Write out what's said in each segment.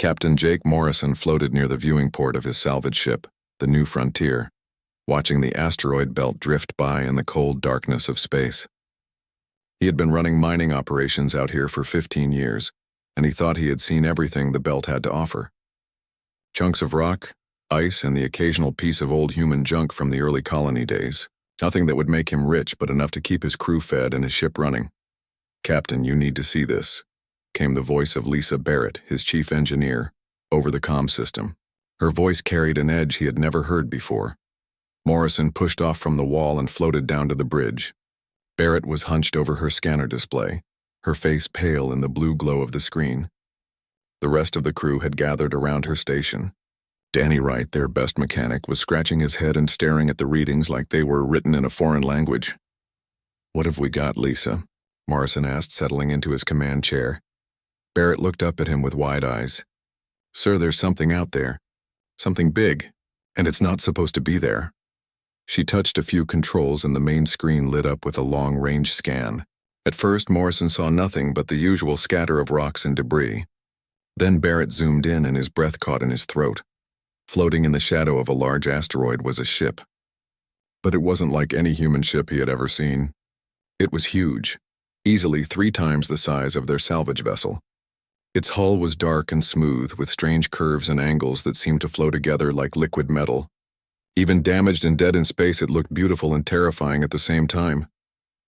Captain Jake Morrison floated near the viewing port of his salvage ship, the New Frontier, watching the asteroid belt drift by in the cold darkness of space. He had been running mining operations out here for 15 years, and he thought he had seen everything the belt had to offer. Chunks of rock, ice, and the occasional piece of old human junk from the early colony days. Nothing that would make him rich, but enough to keep his crew fed and his ship running. "Captain, you need to see this," came the voice of Lisa Barrett, his chief engineer, over the comm system. Her voice carried an edge he had never heard before. Morrison pushed off from the wall and floated down to the bridge. Barrett was hunched over her scanner display, her face pale in the blue glow of the screen. The rest of the crew had gathered around her station. Danny Wright, their best mechanic, was scratching his head and staring at the readings like they were written in a foreign language. "What have we got, Lisa?" Morrison asked, settling into his command chair. Barrett looked up at him with wide eyes. "Sir, there's something out there. Something big, and it's not supposed to be there." She touched a few controls and the main screen lit up with a long-range scan. At first, Morrison saw nothing but the usual scatter of rocks and debris. Then Barrett zoomed in and his breath caught in his throat. Floating in the shadow of a large asteroid was a ship. But it wasn't like any human ship he had ever seen. It was huge, easily 3 times the size of their salvage vessel. Its hull was dark and smooth, with strange curves and angles that seemed to flow together like liquid metal. Even damaged and dead in space, it looked beautiful and terrifying at the same time.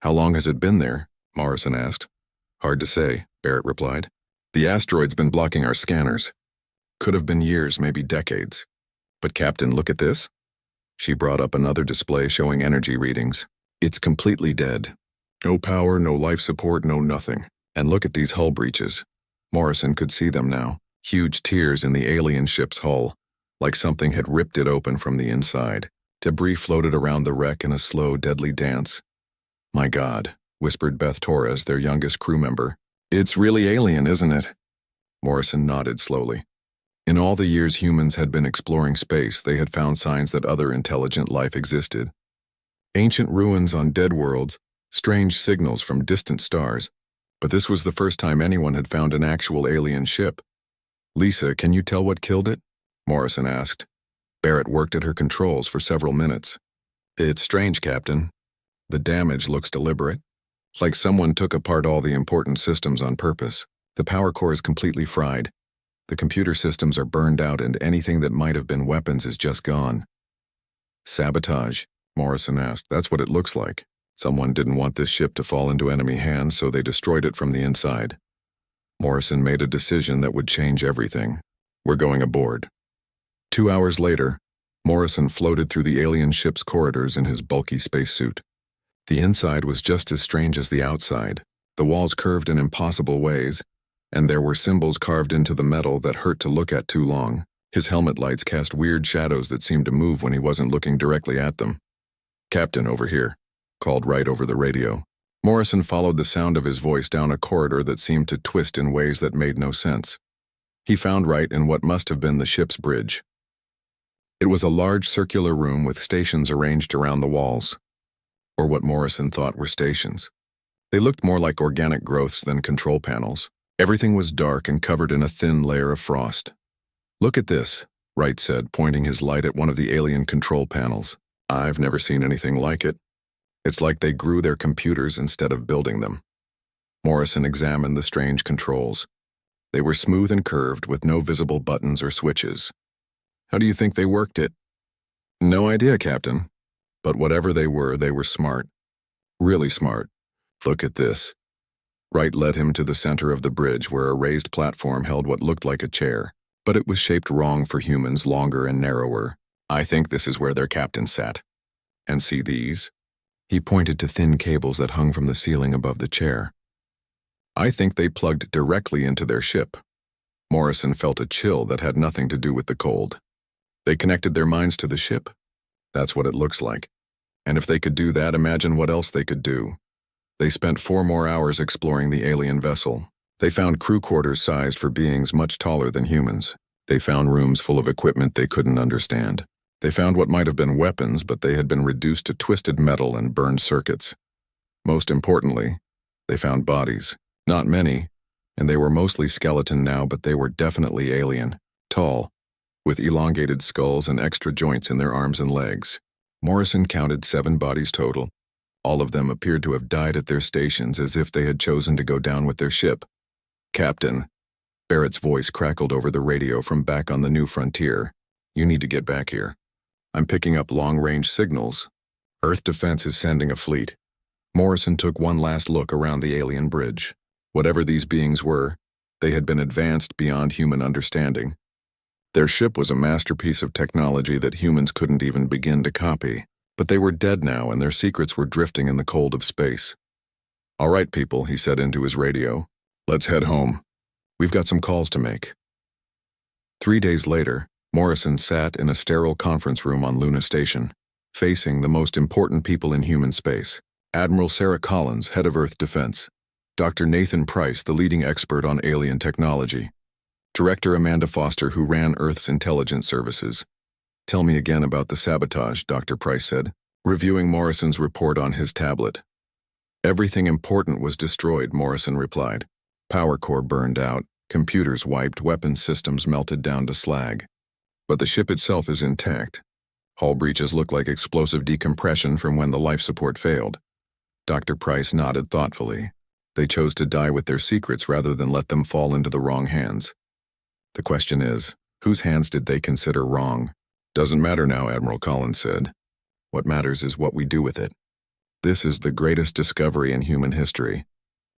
"How long has it been there?" Morrison asked. "Hard to say," Barrett replied. "The asteroid's been blocking our scanners. Could have been years, maybe decades. But Captain, look at this." She brought up another display showing energy readings. "It's completely dead. No power, no life support, no nothing. And look at these hull breaches." Morrison could see them now, huge tears in the alien ship's hull, like something had ripped it open from the inside. Debris floated around the wreck in a slow, deadly dance. "My God," whispered Beth Torres, their youngest crew member. "It's really alien, isn't it?" Morrison nodded slowly. In all the years humans had been exploring space, they had found signs that other intelligent life existed. Ancient ruins on dead worlds, strange signals from distant stars. But this was the first time anyone had found an actual alien ship. "Lisa, can you tell what killed it?" Morrison asked. Barrett worked at her controls for several minutes. "It's strange, Captain. The damage looks deliberate, like someone took apart all the important systems on purpose. The power core is completely fried. The computer systems are burned out and anything that might have been weapons is just gone." "Sabotage?" Morrison asked. "That's what it looks like. Someone didn't want this ship to fall into enemy hands, so they destroyed it from the inside." Morrison made a decision that would change everything. "We're going aboard." 2 hours later, Morrison floated through the alien ship's corridors in his bulky spacesuit. The inside was just as strange as the outside. The walls curved in impossible ways, and there were symbols carved into the metal that hurt to look at too long. His helmet lights cast weird shadows that seemed to move when he wasn't looking directly at them. "Captain, over here," called Wright over the radio. Morrison followed the sound of his voice down a corridor that seemed to twist in ways that made no sense. He found Wright in what must have been the ship's bridge. It was a large circular room with stations arranged around the walls, or what Morrison thought were stations. They looked more like organic growths than control panels. Everything was dark and covered in a thin layer of frost. "Look at this," Wright said, pointing his light at one of the alien control panels. "I've never seen anything like it. It's like they grew their computers instead of building them." Morrison examined the strange controls. They were smooth and curved with no visible buttons or switches. "How do you think they worked it?" "No idea, Captain. But whatever they were smart. Really smart. Look at this." Wright led him to the center of the bridge where a raised platform held what looked like a chair, but it was shaped wrong for humans, longer and narrower. "I think this is where their captain sat. And see these?" He pointed to thin cables that hung from the ceiling above the chair. "I think they plugged directly into their ship." Morrison felt a chill that had nothing to do with the cold. "They connected their minds to the ship? That's what it looks like. And if they could do that, imagine what else they could do." They spent 4 more hours exploring the alien vessel. They found crew quarters sized for beings much taller than humans. They found rooms full of equipment they couldn't understand. They found what might have been weapons, but they had been reduced to twisted metal and burned circuits. Most importantly, they found bodies. Not many, and they were mostly skeleton now, but they were definitely alien, tall, with elongated skulls and extra joints in their arms and legs. Morrison counted 7 bodies total. All of them appeared to have died at their stations as if they had chosen to go down with their ship. "Captain," Barrett's voice crackled over the radio from back on the new frontier. "You need to get back here. I'm picking up long-range signals. Earth Defense is sending a fleet." Morrison took one last look around the alien bridge. Whatever these beings were, they had been advanced beyond human understanding. Their ship was a masterpiece of technology that humans couldn't even begin to copy, but they were dead now and their secrets were drifting in the cold of space. "All right, people," he said into his radio. "Let's head home. We've got some calls to make." 3 days later, Morrison sat in a sterile conference room on Luna Station, facing the most important people in human space: Admiral Sarah Collins, head of Earth Defense; Dr. Nathan Price, the leading expert on alien technology; Director Amanda Foster, who ran Earth's intelligence services. "Tell me again about the sabotage," Dr. Price said, reviewing Morrison's report on his tablet. "Everything important was destroyed," Morrison replied. "Power core burned out, computers wiped, weapons systems melted down to slag. But the ship itself is intact. Hull breaches look like explosive decompression from when the life support failed." Dr. Price nodded thoughtfully. "They chose to die with their secrets rather than let them fall into the wrong hands. The question is, whose hands did they consider wrong?" "Doesn't matter now," Admiral Collins said. "What matters is what we do with it. This is the greatest discovery in human history.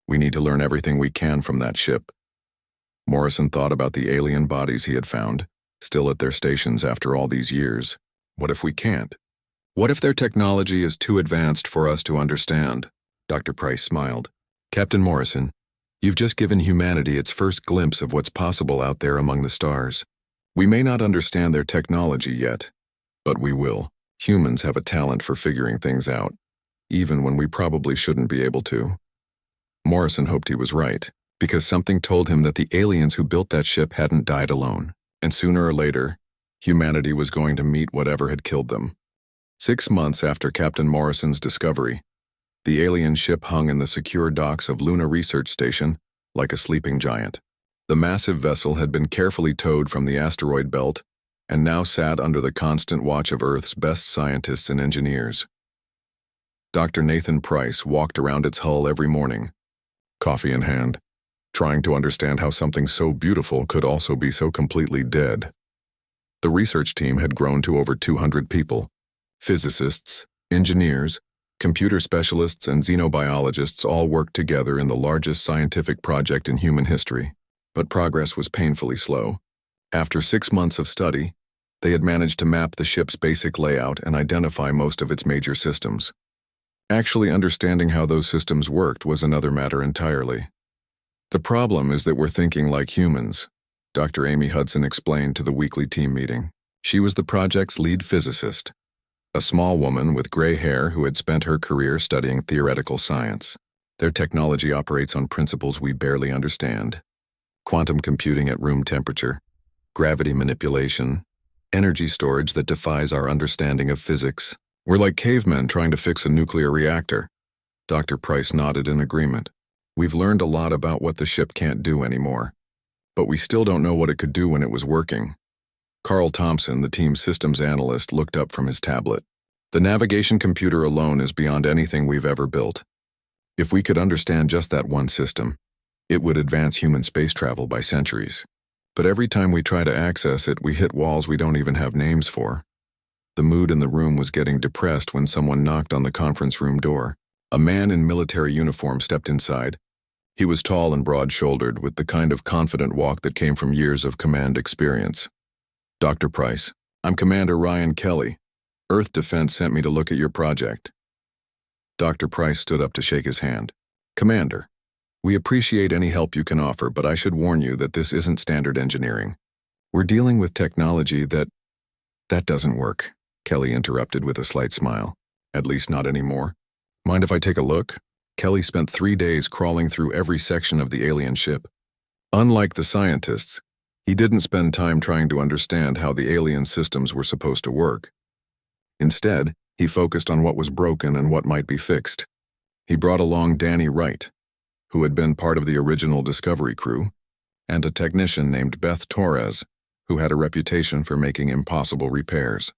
We need to learn everything we can from that ship." Morrison thought about the alien bodies he had found, still at their stations after all these years. What if we can't? What if their technology is too advanced for us to understand? Dr. Price smiled. "Captain Morrison, you've just given humanity its first glimpse of what's possible out there among the stars. We may not understand their technology yet, but we will. Humans have a talent for figuring things out, even when we probably shouldn't be able to." Morrison hoped he was right, because something told him that the aliens who built that ship hadn't died alone, and sooner or later, humanity was going to meet whatever had killed them. 6 months after Captain Morrison's discovery, the alien ship hung in the secure docks of Luna Research Station like a sleeping giant. The massive vessel had been carefully towed from the asteroid belt and now sat under the constant watch of Earth's best scientists and engineers. Dr. Nathan Price walked around its hull every morning, coffee in hand, trying to understand how something so beautiful could also be so completely dead. The research team had grown to over 200 people: physicists, engineers, computer specialists, and xenobiologists all worked together in the largest scientific project in human history. But progress was painfully slow. After 6 months of study, they had managed to map the ship's basic layout and identify most of its major systems. Actually understanding how those systems worked was another matter entirely. "The problem is that we're thinking like humans," Dr. Amy Hudson explained to the weekly team meeting. She was the project's lead physicist, a small woman with gray hair who had spent her career studying theoretical science. "Their technology operates on principles we barely understand. Quantum computing at room temperature, gravity manipulation, energy storage that defies our understanding of physics. We're like cavemen trying to fix a nuclear reactor." Dr. Price nodded in agreement. "We've learned a lot about what the ship can't do anymore, but we still don't know what it could do when it was working." Carl Thompson, the team's systems analyst, looked up from his tablet. "The navigation computer alone is beyond anything we've ever built. If we could understand just that one system, it would advance human space travel by centuries. But every time we try to access it, we hit walls we don't even have names for." The mood in the room was getting depressed when someone knocked on the conference room door. A man in military uniform stepped inside. He was tall and broad-shouldered, with the kind of confident walk that came from years of command experience. "Dr. Price, I'm Commander Ryan Kelly. Earth Defense sent me to look at your project." Dr. Price stood up to shake his hand. "Commander, we appreciate any help you can offer, but I should warn you that this isn't standard engineering. We're dealing with technology that doesn't work," Kelly interrupted with a slight smile. "At least not anymore. Mind if I take a look?" Kelly spent 3 days crawling through every section of the alien ship. Unlike the scientists, he didn't spend time trying to understand how the alien systems were supposed to work. Instead, he focused on what was broken and what might be fixed. He brought along Danny Wright, who had been part of the original Discovery crew, and a technician named Beth Torres, who had a reputation for making impossible repairs.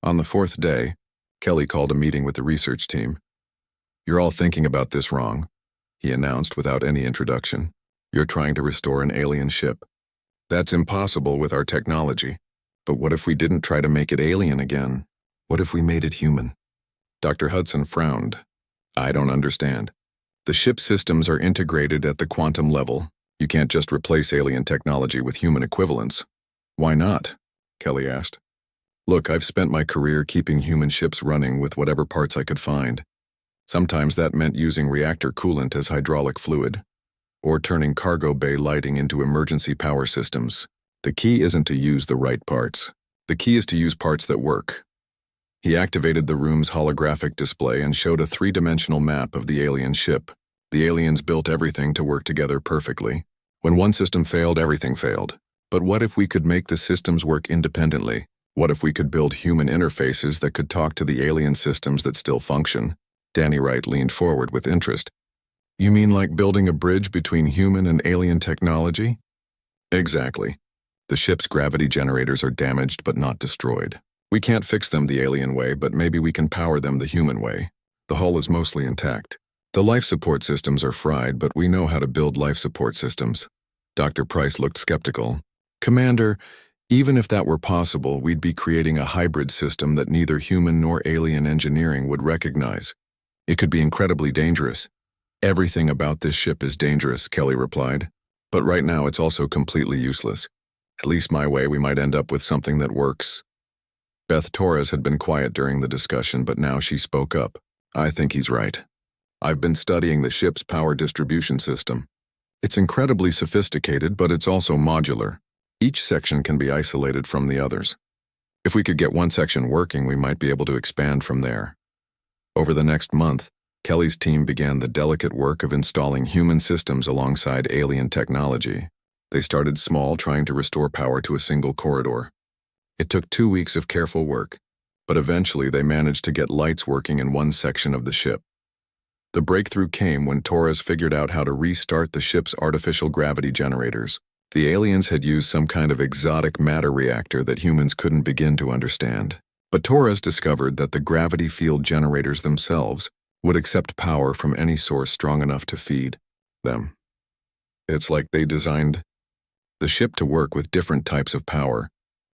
On the fourth day, Kelly called a meeting with the research team. "You're all thinking about this wrong," he announced without any introduction. "You're trying to restore an alien ship. That's impossible with our technology. But what if we didn't try to make it alien again? What if we made it human?" Dr. Hudson frowned. "I don't understand. The ship systems are integrated at the quantum level. You can't just replace alien technology with human equivalents." "Why not?" Kelly asked. "Look, I've spent my career keeping human ships running with whatever parts I could find. Sometimes that meant using reactor coolant as hydraulic fluid, or turning cargo bay lighting into emergency power systems. The key isn't to use the right parts. The key is to use parts that work." He activated the room's holographic display and showed a three-dimensional map of the alien ship. The aliens built everything to work together perfectly. When one system failed, everything failed. But what if we could make the systems work independently? What if we could build human interfaces that could talk to the alien systems that still function? Danny Wright leaned forward with interest. "You mean like building a bridge between human and alien technology?" "Exactly. The ship's gravity generators are damaged but not destroyed. We can't fix them the alien way, but maybe we can power them the human way. The hull is mostly intact. The life support systems are fried, but we know how to build life support systems." Dr. Price looked skeptical. "Commander, even if that were possible, we'd be creating a hybrid system that neither human nor alien engineering would recognize. It could be incredibly dangerous." "Everything about this ship is dangerous," Kelly replied. "But right now it's also completely useless. At least my way, we might end up with something that works." Beth Torres had been quiet during the discussion, but now she spoke up. "I think he's right. I've been studying the ship's power distribution system. It's incredibly sophisticated, but it's also modular. Each section can be isolated from the others. If we could get one section working, we might be able to expand from there." Over the next month, Kelly's team began the delicate work of installing human systems alongside alien technology. They started small, trying to restore power to a single corridor. It took 2 weeks of careful work, but eventually they managed to get lights working in one section of the ship. The breakthrough came when Torres figured out how to restart the ship's artificial gravity generators. The aliens had used some kind of exotic matter reactor that humans couldn't begin to understand. But Torres discovered that the gravity field generators themselves would accept power from any source strong enough to feed them. It's like they designed the ship to work with different types of power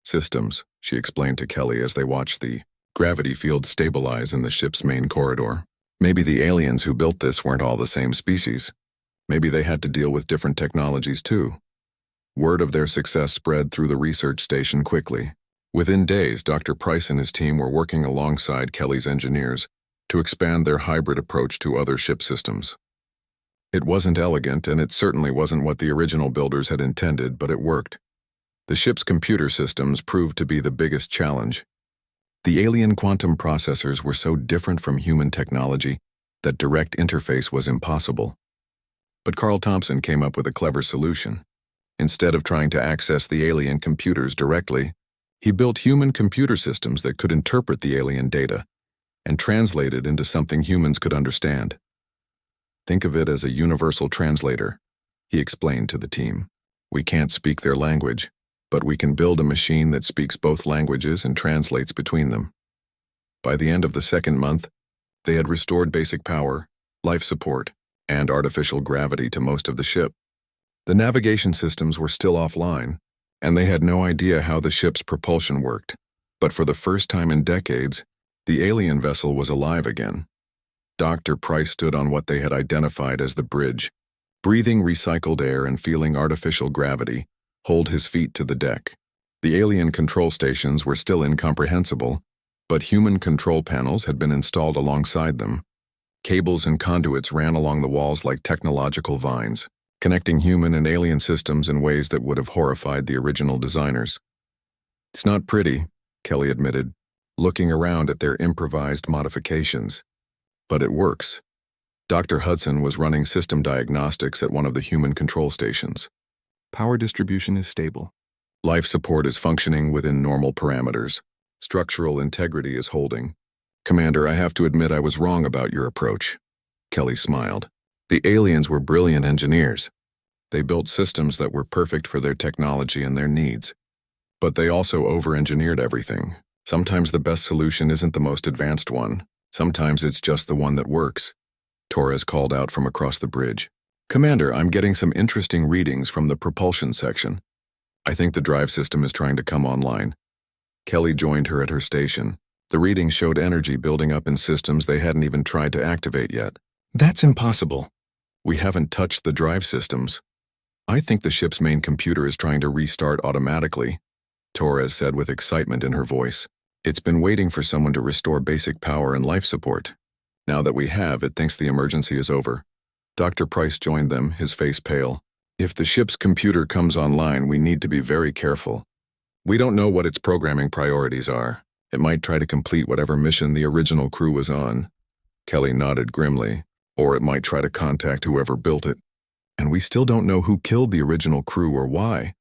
systems, she explained to Kelly as they watched the gravity field stabilize in the ship's main corridor. Maybe the aliens who built this weren't all the same species. Maybe they had to deal with different technologies too. Word of their success spread through the research station quickly. Within days, Dr. Price and his team were working alongside Kelly's engineers to expand their hybrid approach to other ship systems. It wasn't elegant, and it certainly wasn't what the original builders had intended, but it worked. The ship's computer systems proved to be the biggest challenge. The alien quantum processors were so different from human technology that direct interface was impossible. But Carl Thompson came up with a clever solution. Instead of trying to access the alien computers directly, he built human computer systems that could interpret the alien data and translate it into something humans could understand. "Think of it as a universal translator," he explained to the team. "We can't speak their language, but we can build a machine that speaks both languages and translates between them." By the end of the second month, they had restored basic power, life support, and artificial gravity to most of the ship. The navigation systems were still offline, and they had no idea how the ship's propulsion worked. But for the first time in decades, the alien vessel was alive again. Dr. Price stood on what they had identified as the bridge, breathing recycled air and feeling artificial gravity, hold his feet to the deck. The alien control stations were still incomprehensible, but human control panels had been installed alongside them. Cables and conduits ran along the walls like technological vines, connecting human and alien systems in ways that would have horrified the original designers. "It's not pretty," Kelly admitted, looking around at their improvised modifications. "But it works." Dr. Hudson was running system diagnostics at one of the human control stations. "Power distribution is stable. Life support is functioning within normal parameters. Structural integrity is holding. Commander, I have to admit I was wrong about your approach." Kelly smiled. The aliens were brilliant engineers. They built systems that were perfect for their technology and their needs. But they also over-engineered everything. Sometimes the best solution isn't the most advanced one. Sometimes it's just the one that works. Torres called out from across the bridge. Commander, I'm getting some interesting readings from the propulsion section. I think the drive system is trying to come online. Kelly joined her at her station. The readings showed energy building up in systems they hadn't even tried to activate yet. That's impossible. We haven't touched the drive systems. I think the ship's main computer is trying to restart automatically, Torres said with excitement in her voice. It's been waiting for someone to restore basic power and life support. Now that we have, it thinks the emergency is over. Dr. Price joined them, his face pale. If the ship's computer comes online, we need to be very careful. We don't know what its programming priorities are. It might try to complete whatever mission the original crew was on. Kelly nodded grimly. Or it might try to contact whoever built it. And we still don't know who killed the original crew or why.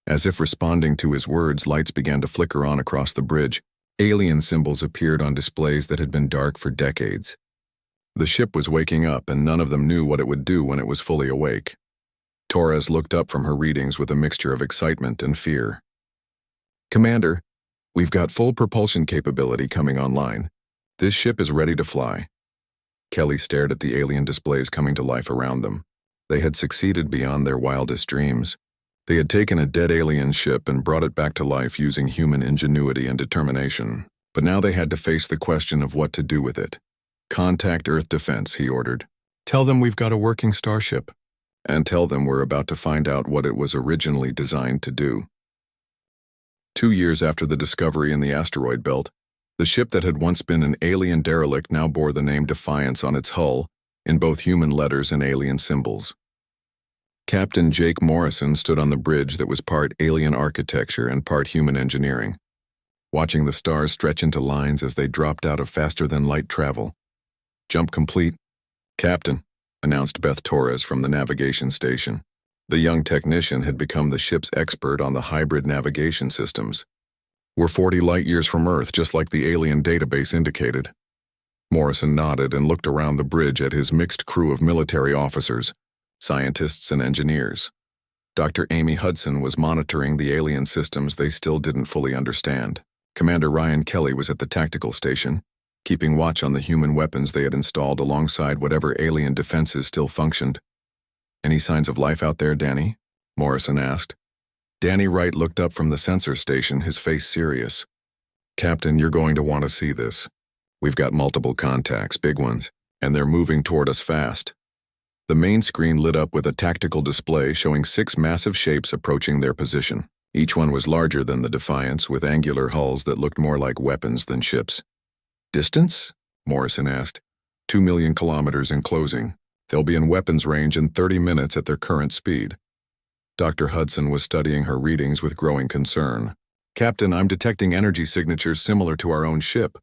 As if responding to his words, lights began to flicker on across the bridge. Alien symbols appeared on displays that had been dark for decades. The ship was waking up, and none of them knew what it would do when it was fully awake. Torres looked up from her readings with a mixture of excitement and fear. Commander, we've got full propulsion capability coming online. This ship is ready to fly. Kelly stared at the alien displays coming to life around them. They had succeeded beyond their wildest dreams. They had taken a dead alien ship and brought it back to life using human ingenuity and determination. But now they had to face the question of what to do with it. Contact Earth Defense, he ordered. Tell them we've got a working starship. And tell them we're about to find out what it was originally designed to do. 2 years after the discovery in the asteroid belt, the ship that had once been an alien derelict now bore the name Defiance on its hull, in both human letters and alien symbols. Captain Jake Morrison stood on the bridge that was part alien architecture and part human engineering, watching the stars stretch into lines as they dropped out of faster-than-light travel. Jump complete. Captain, announced Beth Torres from the navigation station. The young technician had become the ship's expert on the hybrid navigation systems. We're 40 light-years from Earth, just like the alien database indicated. Morrison nodded and looked around the bridge at his mixed crew of military officers, scientists and engineers. Dr. Amy Hudson was monitoring the alien systems they still didn't fully understand. Commander Ryan Kelly was at the tactical station, keeping watch on the human weapons they had installed alongside whatever alien defenses still functioned. Any signs of life out there, Danny? Morrison asked. Danny Wright looked up from the sensor station, his face serious. Captain, you're going to want to see this. We've got multiple contacts, big ones, and they're moving toward us fast. The main screen lit up with a tactical display showing 6 massive shapes approaching their position. Each one was larger than the Defiance, with angular hulls that looked more like weapons than ships. Distance? Morrison asked. 2 million kilometers in closing. They'll be in weapons range in 30 minutes at their current speed. Dr. Hudson was studying her readings with growing concern. Captain, I'm detecting energy signatures similar to our own ship.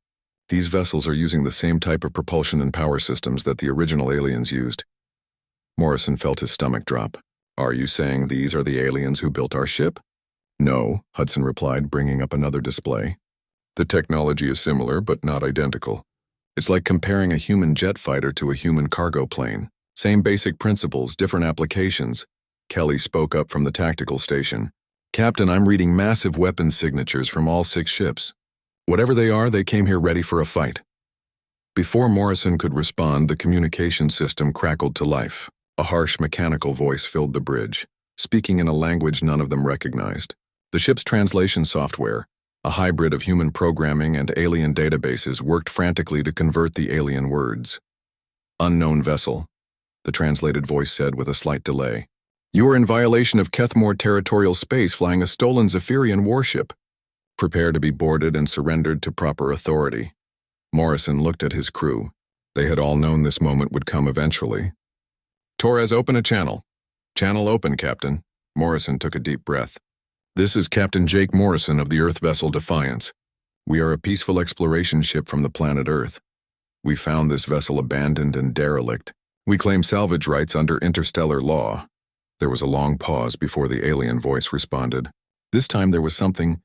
These vessels are using the same type of propulsion and power systems that the original aliens used. Morrison felt his stomach drop. Are you saying these are the aliens who built our ship? No, Hudson replied, bringing up another display. The technology is similar, but not identical. It's like comparing a human jet fighter to a human cargo plane. Same basic principles, different applications. Kelly spoke up from the tactical station. Captain, I'm reading massive weapons signatures from all 6 ships. Whatever they are, they came here ready for a fight. Before Morrison could respond, the communication system crackled to life. A harsh mechanical voice filled the bridge, speaking in a language none of them recognized. The ship's translation software, a hybrid of human programming and alien databases, worked frantically to convert the alien words. Unknown vessel, the translated voice said with a slight delay. You are in violation of Kethmore territorial space flying a stolen Zephyrian warship. Prepare to be boarded and surrendered to proper authority. Morrison looked at his crew. They had all known this moment would come eventually. Torres, open a channel. Channel open, Captain. Morrison took a deep breath. This is Captain Jake Morrison of the Earth vessel Defiance. We are a peaceful exploration ship from the planet Earth. We found this vessel abandoned and derelict. We claim salvage rights under interstellar law. There was a long pause before the alien voice responded. This time there was something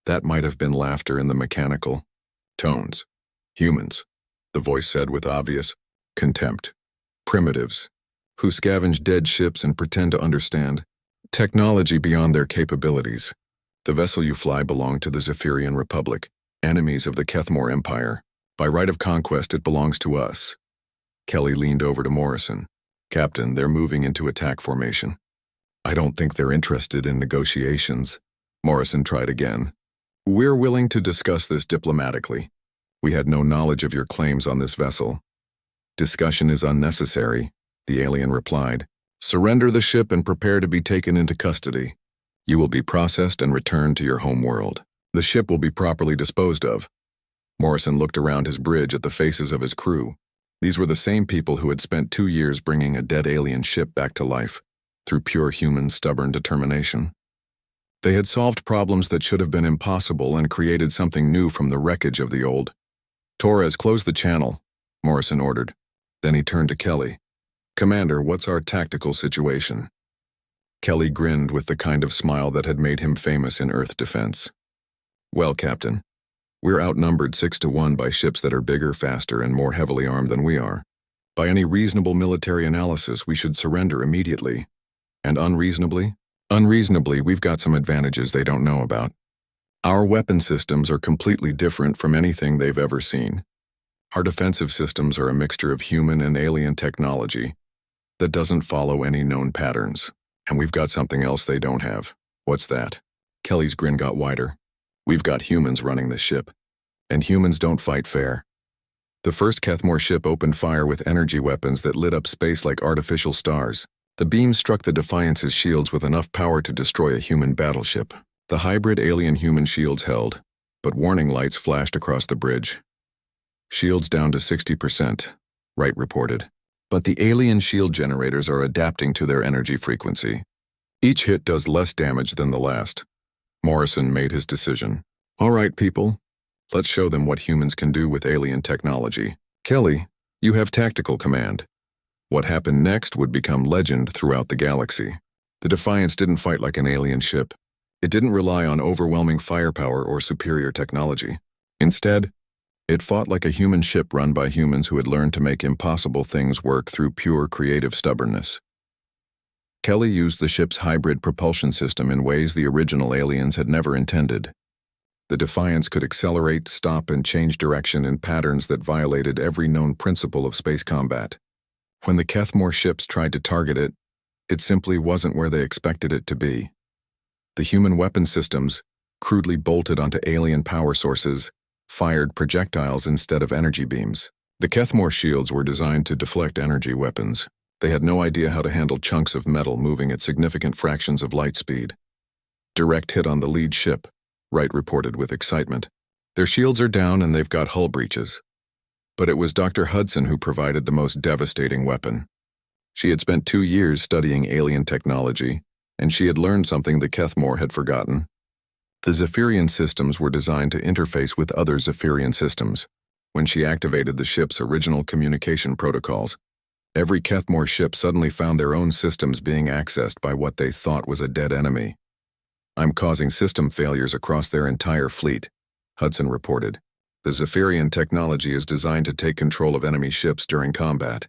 that might have been laughter in the mechanical tones. Humans, the voice said with obvious contempt. Primitives, who scavenge dead ships and pretend to understand technology beyond their capabilities. The vessel you fly belonged to the Zephyrian Republic, enemies of the Kethmore Empire. By right of conquest, it belongs to us. Kelly leaned over to Morrison. Captain, they're moving into attack formation. I don't think they're interested in negotiations. Morrison tried again. We're willing to discuss this diplomatically. We had no knowledge of your claims on this vessel. Discussion is unnecessary, the alien replied. Surrender the ship and prepare to be taken into custody. You will be processed and returned to your home world. The ship will be properly disposed of. Morrison looked around his bridge at the faces of his crew. These were the same people who had spent 2 years bringing a dead alien ship back to life, through pure human stubborn determination. They had solved problems that should have been impossible and created something new from the wreckage of the old. Torres, close the channel, Morrison ordered. Then he turned to Kelly. Commander, what's our tactical situation? Kelly grinned with the kind of smile that had made him famous in Earth defense. Well, Captain, we're outnumbered 6-1 by ships that are bigger, faster, and more heavily armed than we are. By any reasonable military analysis, we should surrender immediately. And unreasonably? Unreasonably, we've got some advantages they don't know about. Our weapon systems are completely different from anything they've ever seen. Our defensive systems are a mixture of human and alien technology that doesn't follow any known patterns. And we've got something else they don't have. What's that? Kelly's grin got wider. We've got humans running the ship. And humans don't fight fair. The first Kethmore ship opened fire with energy weapons that lit up space like artificial stars. The beam struck the Defiance's shields with enough power to destroy a human battleship. The hybrid alien-human shields held, but warning lights flashed across the bridge. Shields down to 60%, Wright reported. But the alien shield generators are adapting to their energy frequency. Each hit does less damage than the last. Morrison made his decision. All right, people. Let's show them what humans can do with alien technology. Kelly, you have tactical command. What happened next would become legend throughout the galaxy. The Defiance didn't fight like an alien ship. It didn't rely on overwhelming firepower or superior technology. Instead, it fought like a human ship run by humans who had learned to make impossible things work through pure creative stubbornness. Kelly used the ship's hybrid propulsion system in ways the original aliens had never intended. The Defiance could accelerate, stop, and change direction in patterns that violated every known principle of space combat. When the Kethmore ships tried to target it, it simply wasn't where they expected it to be. The human weapon systems, crudely bolted onto alien power sources, fired projectiles instead of energy beams. The Kethmore shields were designed to deflect energy weapons. They had no idea how to handle chunks of metal moving at significant fractions of light speed. Direct hit on the lead ship, Wright reported with excitement. Their shields are down and they've got hull breaches. But it was Dr. Hudson who provided the most devastating weapon. She had spent 2 years studying alien technology, and she had learned something the Kethmore had forgotten. The Zephyrian systems were designed to interface with other Zephyrian systems. When she activated the ship's original communication protocols, every Kethmore ship suddenly found their own systems being accessed by what they thought was a dead enemy. I'm causing system failures across their entire fleet, Hudson reported. The Zephyrian technology is designed to take control of enemy ships during combat.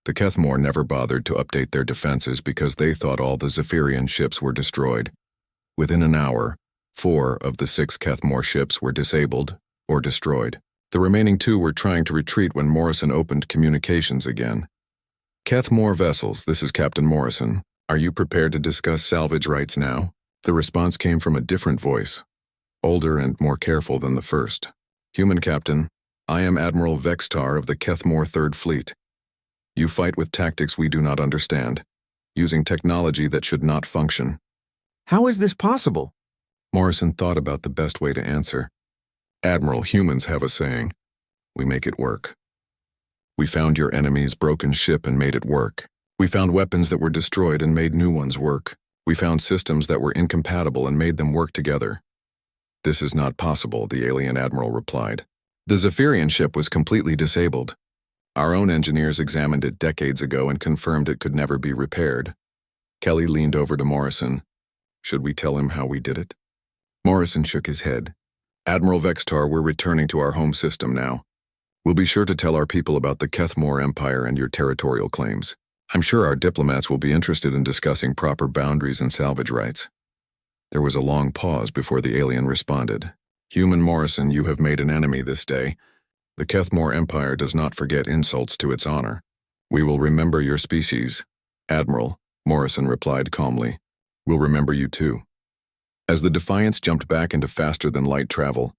The Kethmore never bothered to update their defenses because they thought all the Zephyrian ships were destroyed. Within an hour, 4 of the 6 Kethmore ships were disabled or destroyed. The remaining 2 were trying to retreat when Morrison opened communications again. Kethmore vessels, this is Captain Morrison. Are you prepared to discuss salvage rights now? The response came from a different voice, older and more careful than the first. Human Captain, I am Admiral Vextar of the Kethmore Third Fleet. You fight with tactics we do not understand, using technology that should not function. How is this possible? Morrison thought about the best way to answer. Admiral, humans have a saying. We make it work. We found your enemy's broken ship and made it work. We found weapons that were destroyed and made new ones work. We found systems that were incompatible and made them work together. This is not possible, the alien admiral replied. The Zephyrian ship was completely disabled. Our own engineers examined it decades ago and confirmed it could never be repaired. Kelly leaned over to Morrison. Should we tell him how we did it? Morrison shook his head. Admiral Vextar, we're returning to our home system now. We'll be sure to tell our people about the Kethmore Empire and your territorial claims. I'm sure our diplomats will be interested in discussing proper boundaries and salvage rights." There was a long pause before the alien responded. "Human Morrison, you have made an enemy this day. The Kethmore Empire does not forget insults to its honor. We will remember your species." "Admiral," Morrison replied calmly, "we'll remember you too." As the Defiance jumped back into faster-than-light travel,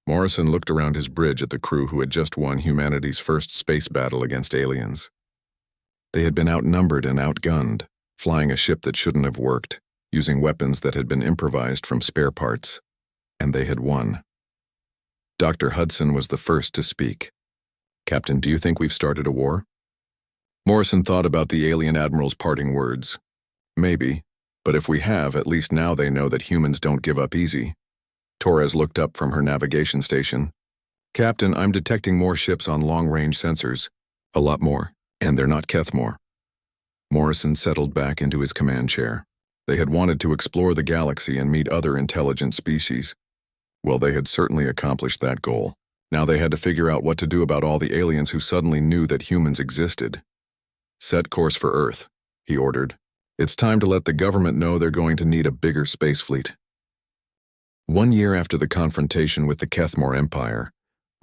Morrison looked around his bridge at the crew who had just won humanity's first space battle against aliens. They had been outnumbered and outgunned, flying a ship that shouldn't have worked, using weapons that had been improvised from spare parts, and they had won. Dr. Hudson was the first to speak. "Captain, do you think we've started a war?" Morrison thought about the alien admiral's parting words. "Maybe, but if we have, at least now they know that humans don't give up easy." Torres looked up from her navigation station. "Captain, I'm detecting more ships on long-range sensors. A lot more, and they're not Kethmore." Morrison settled back into his command chair. They had wanted to explore the galaxy and meet other intelligent species. Well, they had certainly accomplished that goal. Now they had to figure out what to do about all the aliens who suddenly knew that humans existed. "Set course for Earth," he ordered. "It's time to let the government know they're going to need a bigger space fleet." 1 year after the confrontation with the Kethmore Empire,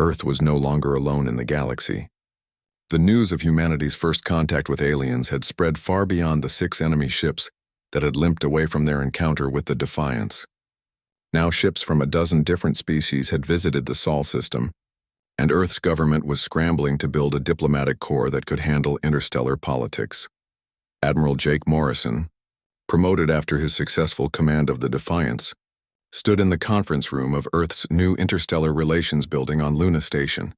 Earth was no longer alone in the galaxy. The news of humanity's first contact with aliens had spread far beyond the 6 enemy ships that had limped away from their encounter with the Defiance. Now ships from a dozen different species had visited the Sol system, and Earth's government was scrambling to build a diplomatic corps that could handle interstellar politics. Admiral Jake Morrison, promoted after his successful command of the Defiance, stood in the conference room of Earth's new interstellar relations building on Luna Station.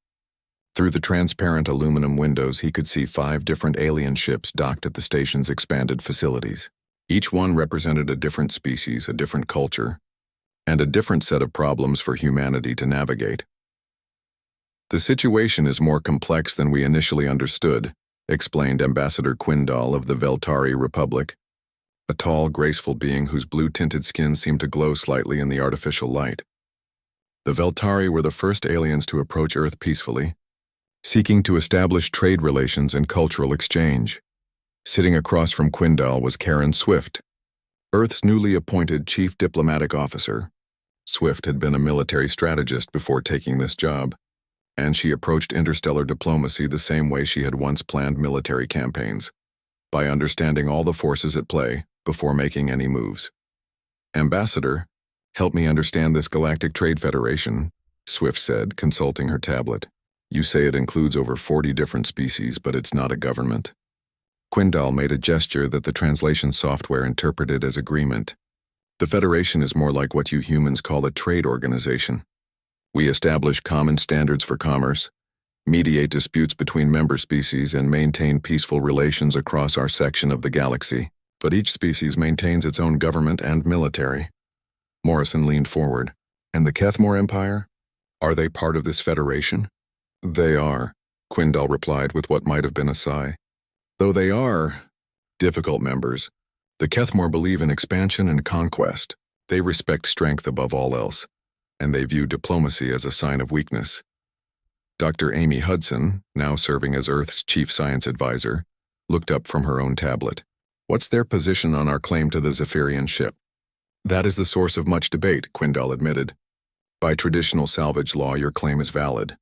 Through the transparent aluminum windows, he could see 5 different alien ships docked at the station's expanded facilities. Each one represented a different species, a different culture, and a different set of problems for humanity to navigate. "The situation is more complex than we initially understood," explained Ambassador Quindal of the Veltari Republic, a tall, graceful being whose blue-tinted skin seemed to glow slightly in the artificial light. The Veltari were the first aliens to approach Earth peacefully, seeking to establish trade relations and cultural exchange. Sitting across from Quindal was Karen Swift, Earth's newly appointed Chief Diplomatic Officer. Swift had been a military strategist before taking this job, and she approached interstellar diplomacy the same way she had once planned military campaigns, by understanding all the forces at play before making any moves. "Ambassador, help me understand this Galactic Trade Federation," Swift said, consulting her tablet. "You say it includes over 40 different species, but it's not a government." Quindal made a gesture that the translation software interpreted as agreement. "The Federation is more like what you humans call a trade organization. We establish common standards for commerce, mediate disputes between member species, and maintain peaceful relations across our section of the galaxy. But each species maintains its own government and military." Morrison leaned forward. "And the Kethmore Empire? Are they part of this federation?" "They are," Quindal replied with what might have been a sigh. "Though they are difficult members, the Kethmore believe in expansion and conquest. They respect strength above all else, and they view diplomacy as a sign of weakness." Dr. Amy Hudson, now serving as Earth's chief science advisor, looked up from her own tablet. "What's their position on our claim to the Zephyrian ship?" "That is the source of much debate," Quindal admitted. "By traditional salvage law, your claim is valid.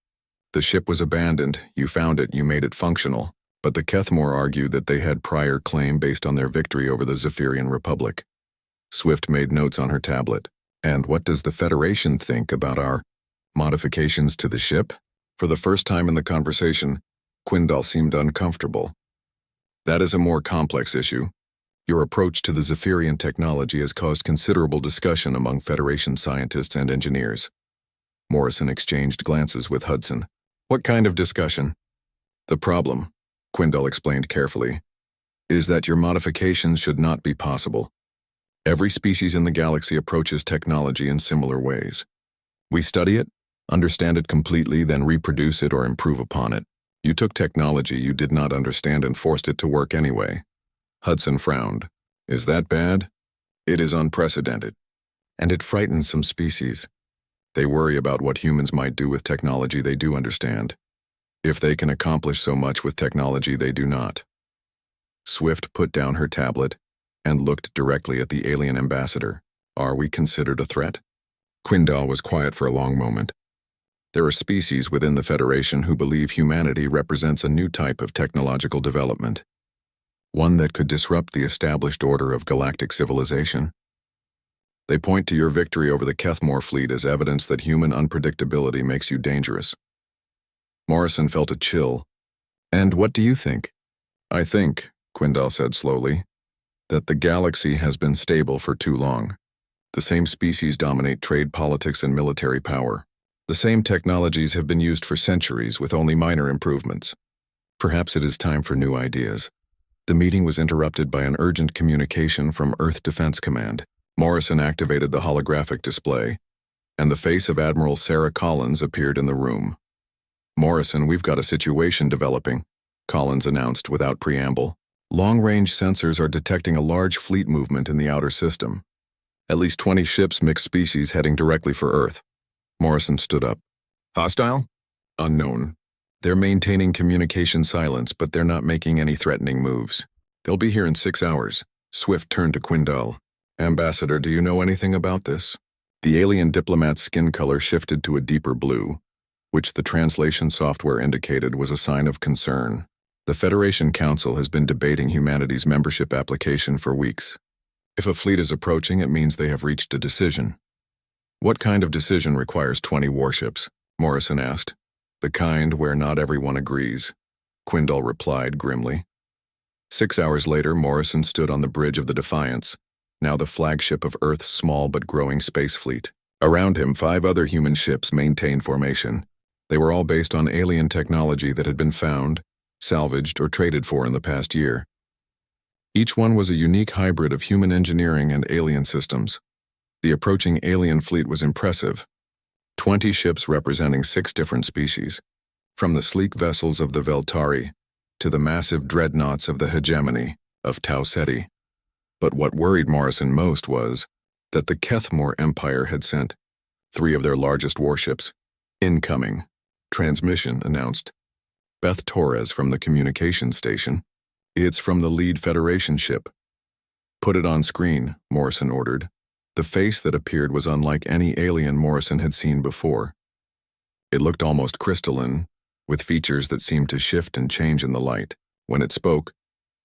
The ship was abandoned, you found it, you made it functional, but the Kethmore argued that they had prior claim based on their victory over the Zephyrian Republic." Swift made notes on her tablet. "And what does the Federation think about our modifications to the ship?" For the first time in the conversation, Quindal seemed uncomfortable. "That is a more complex issue. Your approach to the Zephyrian technology has caused considerable discussion among Federation scientists and engineers." Morrison exchanged glances with Hudson. "What kind of discussion?" "The problem," Quindal explained carefully, "is that your modifications should not be possible. Every species in the galaxy approaches technology in similar ways. We study it, understand it completely, then reproduce it or improve upon it. You took technology you did not understand and forced it to work anyway." Hudson frowned. "Is that bad?" "It is unprecedented. And it frightens some species. They worry about what humans might do with technology they do understand. if they can accomplish so much with technology they do not. Swift put down her tablet and looked directly at the alien ambassador. Are we considered a threat? Quindal was quiet for a long moment. There are species within the Federation who believe humanity represents a new type of technological development, one that could disrupt the established order of galactic civilization. They point to your victory over the Kethmore fleet as evidence that human unpredictability makes you dangerous. Morrison felt a chill. And what do you think? I think, Quindal said slowly, that the galaxy has been stable for too long. The same species dominate trade, politics, and military power. The same technologies have been used for centuries with only minor improvements. Perhaps it is time for new ideas. The meeting was interrupted by an urgent communication from Earth Defense Command. Morrison activated the holographic display, and the face of Admiral Sarah Collins appeared in the room. Morrison, we've got a situation developing, Collins announced without preamble. Long-range sensors are detecting a large fleet movement in the outer system. At least 20 ships mixed species heading directly for Earth. Morrison stood up. Hostile? Unknown. They're maintaining communication silence, but they're not making any threatening moves. They'll be here in 6 hours. Swift turned to Quindal. Ambassador, do you know anything about this? The alien diplomat's skin color shifted to a deeper blue, which the translation software indicated was a sign of concern. The Federation Council has been debating humanity's membership application for weeks. If a fleet is approaching, it means they have reached a decision. What kind of decision requires 20 warships? Morrison asked. The kind where not everyone agrees, Quindal replied grimly. 6 hours later, Morrison stood on the bridge of the Defiance, now the flagship of Earth's small but growing space fleet. Around him, 5 other human ships maintained formation. They were all based on alien technology that had been found, salvaged, or traded for in the past year. Each one was a unique hybrid of human engineering and alien systems. The approaching alien fleet was impressive. 20 ships representing 6 different species, from the sleek vessels of the Veltari to the massive dreadnoughts of the hegemony of Tau Ceti. But what worried Morrison most was that the Kethmore Empire had sent 3 of their largest warships. Incoming. Transmission announced. Beth Torres from the communications station. It's from the lead Federation ship. Put it on screen, Morrison ordered. The face that appeared was unlike any alien Morrison had seen before. It looked almost crystalline, with features that seemed to shift and change in the light. When it spoke,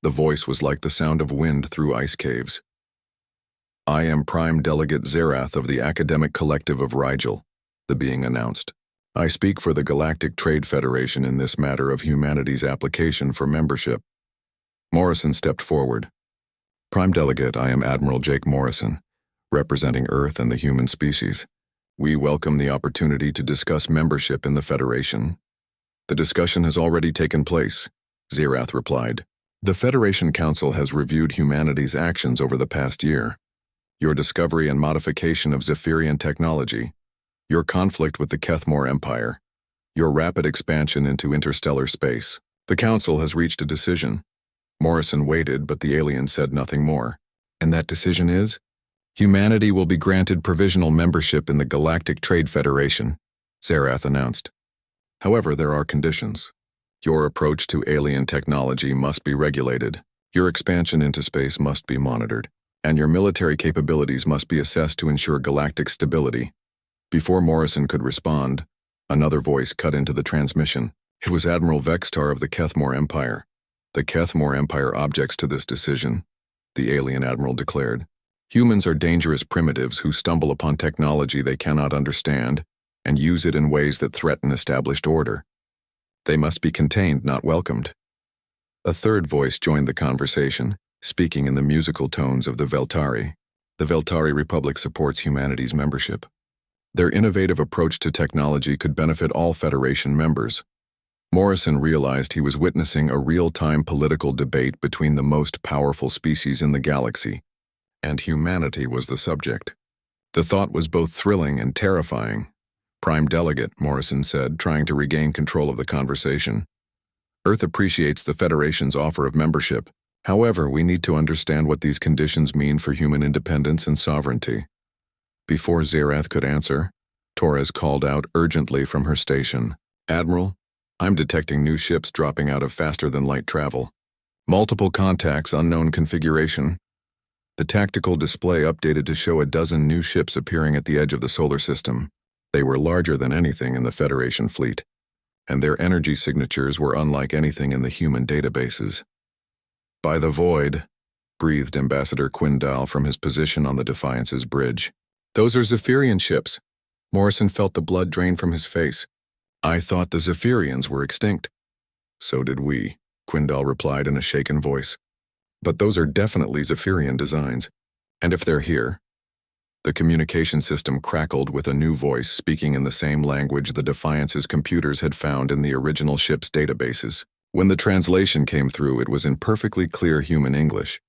the voice was like the sound of wind through ice caves. I am Prime Delegate Zerath of the Academic Collective of Rigel, the being announced. I speak for the Galactic Trade Federation in this matter of humanity's application for membership. Morrison stepped forward. Prime Delegate, I am Admiral Jake Morrison, representing Earth and the human species. We welcome the opportunity to discuss membership in the Federation. The discussion has already taken place, Zerath replied. The Federation Council has reviewed humanity's actions over the past year. Your discovery and modification of Zephyrian technology, your conflict with the Kethmore Empire, your rapid expansion into interstellar space. The Council has reached a decision. Morrison waited, but the alien said nothing more. And that decision is? Humanity will be granted provisional membership in the Galactic Trade Federation, Zerath announced. However, there are conditions. Your approach to alien technology must be regulated, your expansion into space must be monitored, and your military capabilities must be assessed to ensure galactic stability. Before Morrison could respond, another voice cut into the transmission. It was Admiral Vextar of the Kethmore Empire. The Kethmore Empire objects to this decision, the alien admiral declared. Humans are dangerous primitives who stumble upon technology they cannot understand and use it in ways that threaten established order. They must be contained, not welcomed. A third voice joined the conversation, speaking in the musical tones of the Veltari. The Veltari Republic supports humanity's membership. Their innovative approach to technology could benefit all Federation members. Morrison realized he was witnessing a real-time political debate between the most powerful species in the galaxy, and humanity was the subject. The thought was both thrilling and terrifying. Prime Delegate, Morrison said, trying to regain control of the conversation. Earth appreciates the Federation's offer of membership. However, we need to understand what these conditions mean for human independence and sovereignty. Before Zerath could answer, Torres called out urgently from her station. Admiral, I'm detecting new ships dropping out of faster-than-light travel. Multiple contacts, unknown configuration. The tactical display updated to show a dozen new ships appearing at the edge of the solar system. They were larger than anything in the Federation fleet, and their energy signatures were unlike anything in the human databases. "By the void," breathed Ambassador Quindal from his position on the Defiance's bridge. "Those are Zephyrian ships." Morrison felt the blood drain from his face. "I thought the Zephyrians were extinct." "So did we," Quindal replied in a shaken voice. "But those are definitely Zephyrian designs. And if they're here..." The communication system crackled with a new voice speaking in the same language the Defiance's computers had found in the original ship's databases. When the translation came through, it was in perfectly clear human English.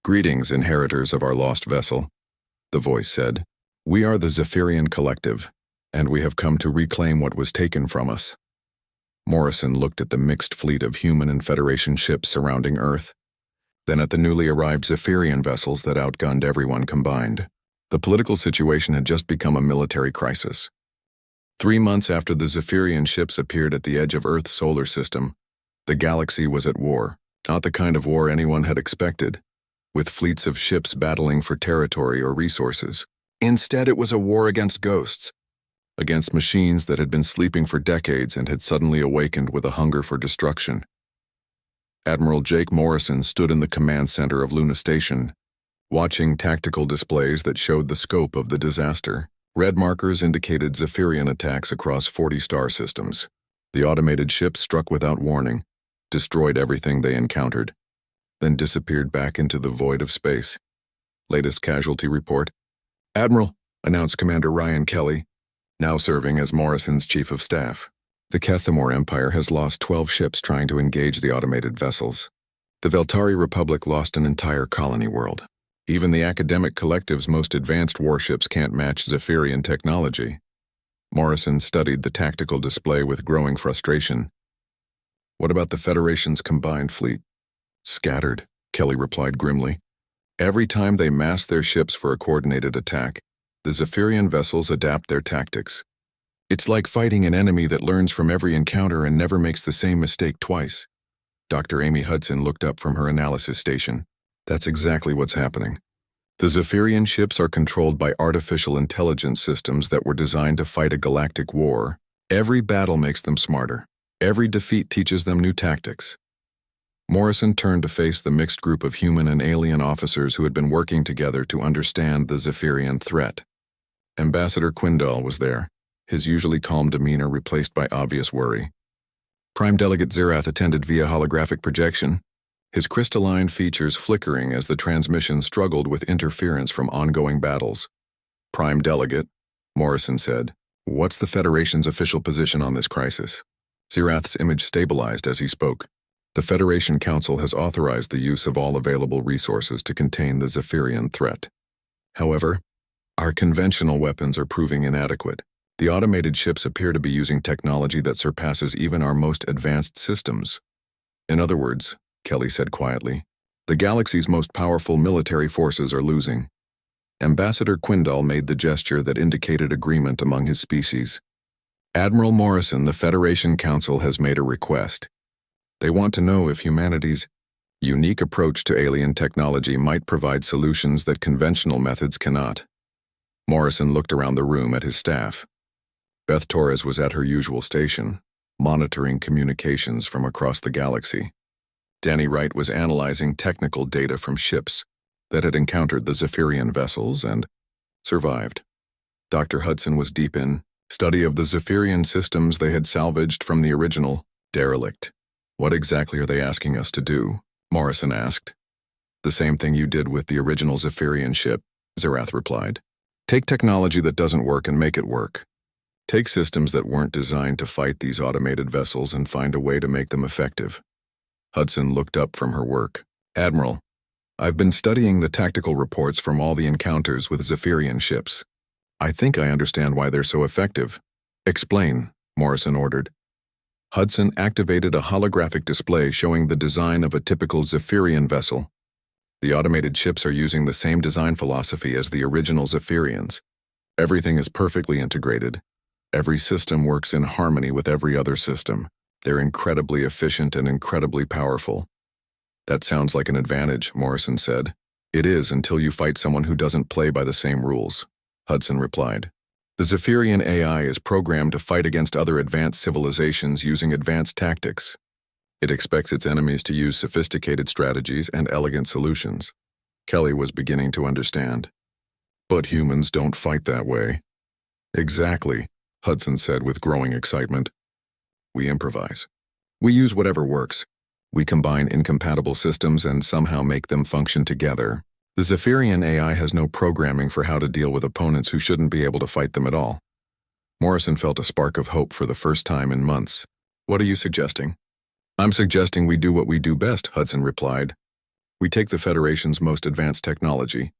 "Greetings, inheritors of our lost vessel," the voice said. "We are the Zephyrian Collective, and we have come to reclaim what was taken from us." Morrison looked at the mixed fleet of human and Federation ships surrounding Earth, then at the newly arrived Zephyrian vessels that outgunned everyone combined. The political situation had just become a military crisis. 3 months after the Zephyrian ships appeared at the edge of Earth's solar system, the galaxy was at war, not the kind of war anyone had expected, with fleets of ships battling for territory or resources. Instead, it was a war against ghosts, against machines that had been sleeping for decades and had suddenly awakened with a hunger for destruction. Admiral Jake Morrison stood in the command center of Luna Station, watching tactical displays that showed the scope of the disaster. Red markers indicated Zephyrian attacks across 40 star systems. The automated ships struck without warning, destroyed everything they encountered, then disappeared back into the void of space. Latest casualty report. "Admiral," announced Commander Ryan Kelly, now serving as Morrison's chief of staff. "The Kethamor Empire has lost 12 ships trying to engage the automated vessels. The Veltari Republic lost an entire colony world. Even the academic collective's most advanced warships can't match Zephyrian technology." Morrison studied the tactical display with growing frustration. "What about the Federation's combined fleet?" "Scattered," Kelly replied grimly. "Every time they mass their ships for a coordinated attack, the Zephyrian vessels adapt their tactics. It's like fighting an enemy that learns from every encounter and never makes the same mistake twice." Dr. Amy Hudson looked up from her analysis station. "That's exactly what's happening. The Zephyrian ships are controlled by artificial intelligence systems that were designed to fight a galactic war. Every battle makes them smarter. Every defeat teaches them new tactics." Morrison turned to face the mixed group of human and alien officers who had been working together to understand the Zephyrian threat. Ambassador Quindal was there, his usually calm demeanor replaced by obvious worry. Prime Delegate Zerath attended via holographic projection, his crystalline features flickering as the transmission struggled with interference from ongoing battles. "Prime Delegate," Morrison said, "what's the Federation's official position on this crisis?" Zerath's image stabilized as he spoke. "The Federation Council has authorized the use of all available resources to contain the Zephyrian threat. However, our conventional weapons are proving inadequate. The automated ships appear to be using technology that surpasses even our most advanced systems. In other words," Kelly said quietly, "the galaxy's most powerful military forces are losing." Ambassador Quindal made the gesture that indicated agreement among his species. "Admiral Morrison, the Federation Council has made a request. They want to know if humanity's unique approach to alien technology might provide solutions that conventional methods cannot." Morrison looked around the room at his staff. Beth Torres was at her usual station, monitoring communications from across the galaxy. Danny Wright was analyzing technical data from ships that had encountered the Zephyrian vessels and survived. Dr. Hudson was deep in study of the Zephyrian systems they had salvaged from the original derelict. "What exactly are they asking us to do?" Morrison asked. "The same thing you did with the original Zephyrian ship," Zerath replied. "Take technology that doesn't work and make it work. Take systems that weren't designed to fight these automated vessels and find a way to make them effective." Hudson looked up from her work. "Admiral, I've been studying the tactical reports from all the encounters with Zephyrian ships. I think I understand why they're so effective." "Explain," Morrison ordered. Hudson activated a holographic display showing the design of a typical Zephyrian vessel. The automated ships are using the same design philosophy as the original Zephyrians. Everything is perfectly integrated. Every system works in harmony with every other system. They're incredibly efficient and incredibly powerful. That sounds like an advantage, Morrison said. It is until you fight someone who doesn't play by the same rules, Hudson replied. The Zephyrian AI is programmed to fight against other advanced civilizations using advanced tactics. It expects its enemies to use sophisticated strategies and elegant solutions. Kelly was beginning to understand. But humans don't fight that way. Exactly, Hudson said with growing excitement. We improvise. We use whatever works. We combine incompatible systems and somehow make them function together. The Zephyrian AI has no programming for how to deal with opponents who shouldn't be able to fight them at all. Morrison felt a spark of hope for the first time in months. What are you suggesting? I'm suggesting we do what we do best, Hudson replied. We take the Federation's most advanced technology,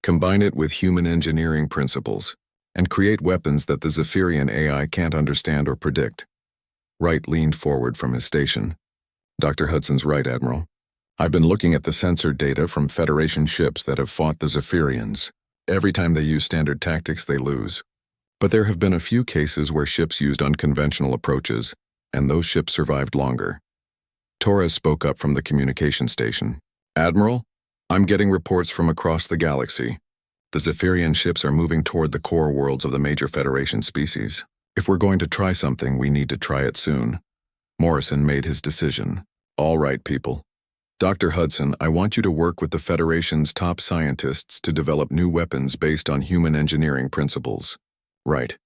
combine it with human engineering principles, and create weapons that the Zephyrian AI can't understand or predict. Wright leaned forward from his station. Dr. Hudson's right, Admiral. I've been looking at the sensor data from Federation ships that have fought the Zephyrians. Every time they use standard tactics, they lose. But there have been a few cases where ships used unconventional approaches, and those ships survived longer. Torres spoke up from the communication station. Admiral, I'm getting reports from across the galaxy. The Zephyrian ships are moving toward the core worlds of the major Federation species. If we're going to try something, we need to try it soon. Morrison made his decision. All right, people. Dr. Hudson, I want you to work with the Federation's top scientists to develop new weapons based on human engineering principles. Right.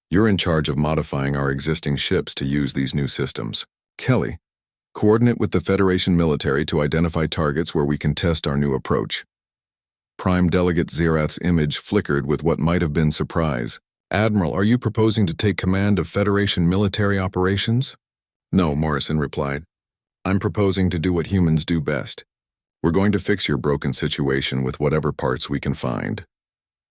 You're in charge of modifying our existing ships to use these new systems. Kelly, coordinate with the Federation military to identify targets where we can test our new approach. Prime Delegate Zerath's image flickered with what might have been surprise. Admiral, are you proposing to take command of Federation military operations? No, Morrison replied. I'm proposing to do what humans do best. We're going to fix your broken situation with whatever parts we can find.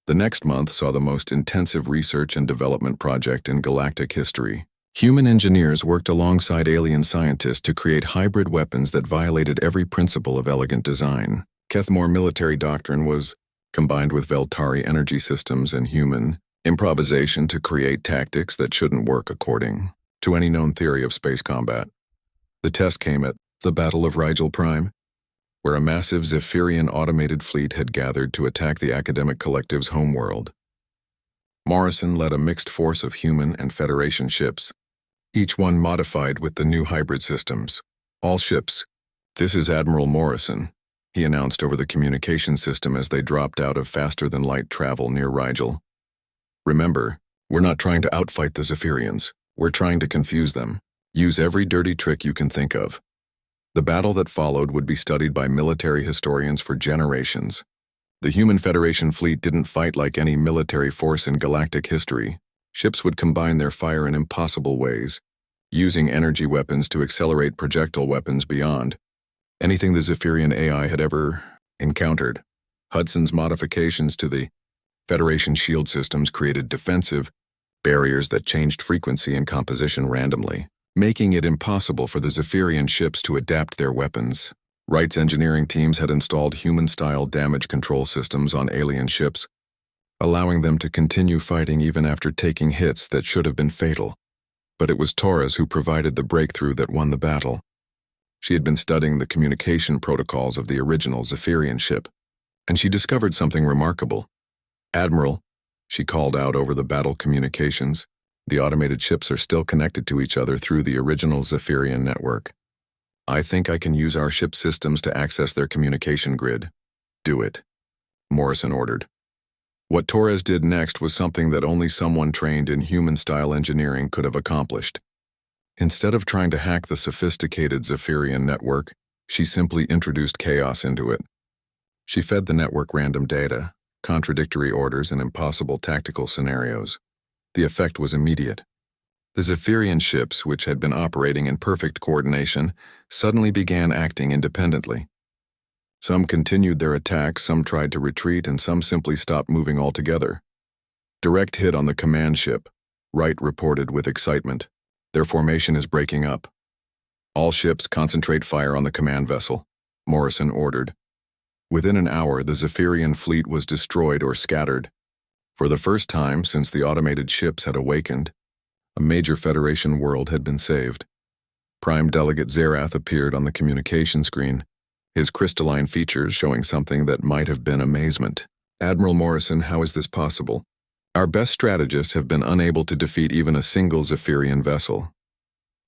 The next month saw the most intensive research and development project in galactic history. Human engineers worked alongside alien scientists to create hybrid weapons that violated every principle of elegant design. Kethmore military doctrine was combined with Veltari energy systems and human improvisation to create tactics that shouldn't work according to any known theory of space combat. The test came at the Battle of Rigel Prime, where a massive Zephyrian automated fleet had gathered to attack the academic collective's homeworld. Morrison led a mixed force of human and Federation ships, each one modified with the new hybrid systems. All ships. This is Admiral Morrison, he announced over the communication system as they dropped out of faster-than-light travel near Rigel. Remember, we're not trying to outfight the Zephyrians. We're trying to confuse them. Use every dirty trick you can think of. The battle that followed would be studied by military historians for generations. The human Federation fleet didn't fight like any military force in galactic history. Ships would combine their fire in impossible ways, using energy weapons to accelerate projectile weapons beyond anything the Zephyrian AI had ever encountered. Hudson's modifications to the Federation shield systems created defensive barriers that changed frequency and composition randomly, making it impossible for the Zephyrian ships to adapt their weapons. Wright's engineering teams had installed human-style damage control systems on alien ships, allowing them to continue fighting even after taking hits that should have been fatal. But it was Torres who provided the breakthrough that won the battle. She had been studying the communication protocols of the original Zephyrian ship, and she discovered something remarkable. Admiral, she called out over the battle communications, the automated ships are still connected to each other through the original Zephyrian network. I think I can use our ship systems to access their communication grid. Do it, Morrison ordered. What Torres did next was something that only someone trained in human-style engineering could have accomplished. Instead of trying to hack the sophisticated Zephyrian network, she simply introduced chaos into it. She fed the network random data, contradictory orders, and impossible tactical scenarios. The effect was immediate. The Zephyrian ships, which had been operating in perfect coordination, suddenly began acting independently. Some continued their attack, some tried to retreat, and some simply stopped moving altogether. Direct hit on the command ship, Wright reported with excitement. Their formation is breaking up. All ships concentrate fire on the command vessel, Morrison ordered. Within an hour, the Zephyrian fleet was destroyed or scattered. For the first time since the automated ships had awakened, a major Federation world had been saved. Prime Delegate Zerath appeared on the communication screen, his crystalline features showing something that might have been amazement. Admiral Morrison, how is this possible? Our best strategists have been unable to defeat even a single Zephyrian vessel.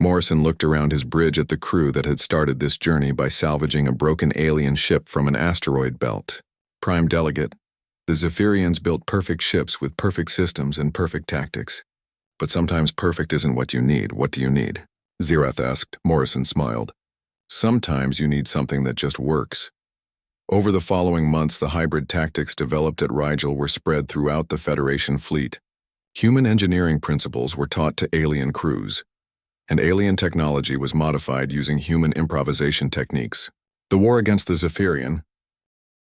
Morrison looked around his bridge at the crew that had started this journey by salvaging a broken alien ship from an asteroid belt. Prime Delegate, the Zephyrians built perfect ships with perfect systems and perfect tactics. But sometimes perfect isn't what you need. What do you need? Zerath asked. Morrison smiled. Sometimes you need something that just works. Over the following months, the hybrid tactics developed at Rigel were spread throughout the Federation fleet. Human engineering principles were taught to alien crews, and alien technology was modified using human improvisation techniques. The war against the Zephyrian,